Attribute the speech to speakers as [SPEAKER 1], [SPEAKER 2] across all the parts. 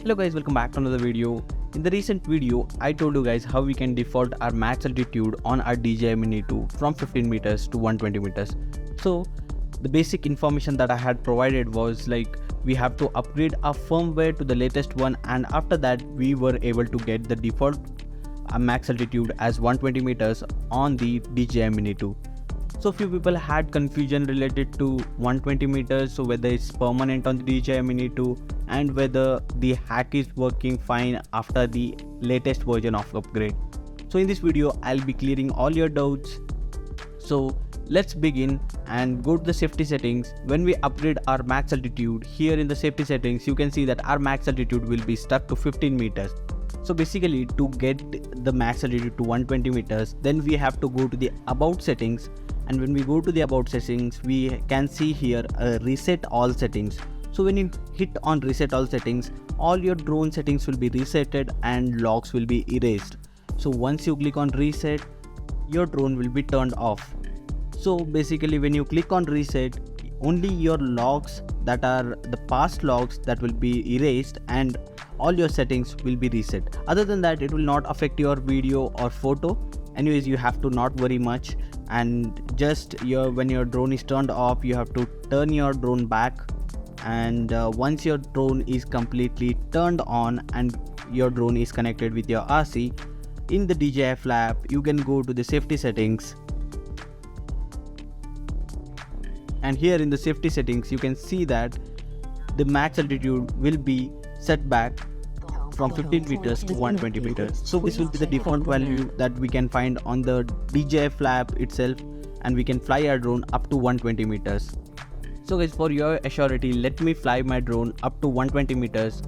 [SPEAKER 1] Hello guys, welcome back to another video. In the recent video, I told you guys how we can default our max altitude on our DJI Mini 2 from 15 meters to 120 meters. So the basic information that I had provided was like we have to upgrade our firmware to the latest one, and after that we were able to get the default max altitude as 120 meters on the DJI Mini 2. So few people had confusion related to 120 meters, so whether it's permanent on the DJI Mini 2 and whether the hack is working fine after the latest version of upgrade. So in this video I'll be clearing all your doubts. So let's begin and go to the safety settings. When we upgrade our max altitude, here in the safety settings you can see that our max altitude will be stuck to 15 meters. So basically, to get the max altitude to 120 meters, then we have to go to the about settings, and when we go to the about settings we can see here reset all settings. So when you hit on reset all settings, all your drone settings will be resetted and locks will be erased. So once you click on reset, your drone will be turned off. So basically, when you click on reset, only your logs that are the past logs that will be erased and all your settings will be reset. Other than that, it will not affect your video or photo. Anyways, you have to not worry much, and just when your drone is turned off, you have to turn your drone back, and once your drone is completely turned on and your drone is connected with your RC, in the DJI FLY app you can go to the safety settings, and here in the safety settings you can see that the max altitude will be set back from 15 meters to 120 meters. So this will be the default value that we can find on the DJI FLY app itself, and we can fly our drone up to 120 meters. So guys, for your assurity, let me fly my drone up to 120 meters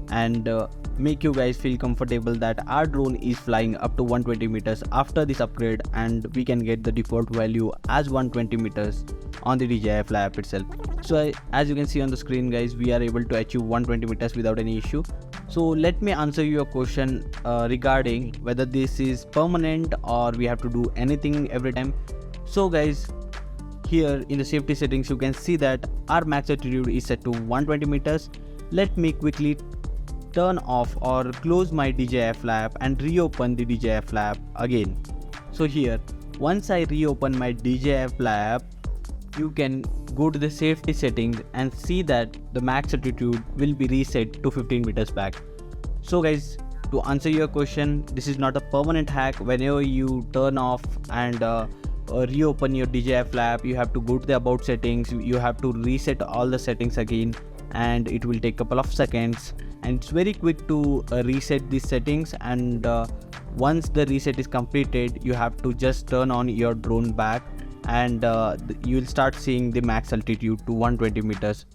[SPEAKER 1] and make you guys feel comfortable that our drone is flying up to 120 meters after this upgrade, and we can get the default value as 120 meters on the DJI FLY app itself. So as you can see on the screen guys, we are able to achieve 120 meters without any issue. So let me answer your question regarding whether this is permanent or we have to do anything every time. So guys, here in the safety settings you can see that our max altitude is set to 120 meters. Let me quickly turn off or close my DJI FLY app and reopen the DJI FLY app again. So here, once I reopen my DJI FLY app, you can go to the safety settings and see that the max altitude will be reset to 15 meters back. So guys, to answer your question, this is not a permanent hack. Whenever you turn off and reopen your DJI FLY app, you have to go to the about settings, you have to reset all the settings again, and it will take a couple of seconds, and it's very quick to reset these settings. And once the reset is completed, you have to just turn on your drone back, and you will start seeing the max altitude to 120 meters.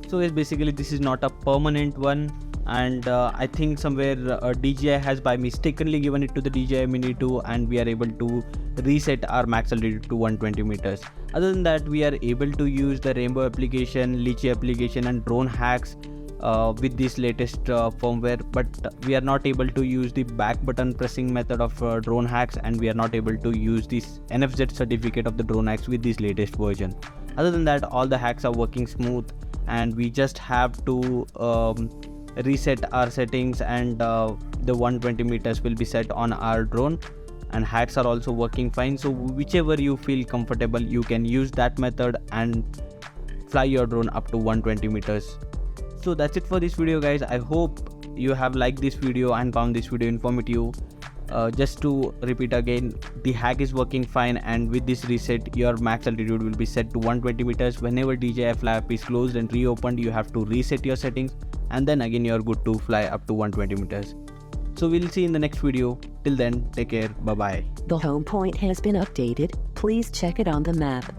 [SPEAKER 1] So yes, basically this is not a permanent one, and I think somewhere DJI has by mistakenly given it to the DJI Mini 2, and we are able to reset our max altitude to 120 meters. Other than that, we are able to use the Rainbow application, Litchi application and Dronehacks with this latest firmware, but we are not able to use the back button pressing method of Dronehacks, and we are not able to use this NFZ certificate of the Dronehacks with this latest version. Other than that, all the hacks are working smooth, and we just have to reset our settings, and the 120 meters will be set on our drone, and hacks are also working fine. So whichever you feel comfortable, you can use that method and fly your drone up to 120 meters. So that's it for this video guys. I hope you have liked this video and found this video informative. Just to repeat again, the hack is working fine, and with this reset your max altitude will be set to 120 meters. Whenever DJI FLY app is closed and reopened, you have to reset your settings, and then again you're good to fly up to 120 meters. So we'll see in the next video. Till then, take care. Bye bye.
[SPEAKER 2] The home point has been updated. Please check it on the map.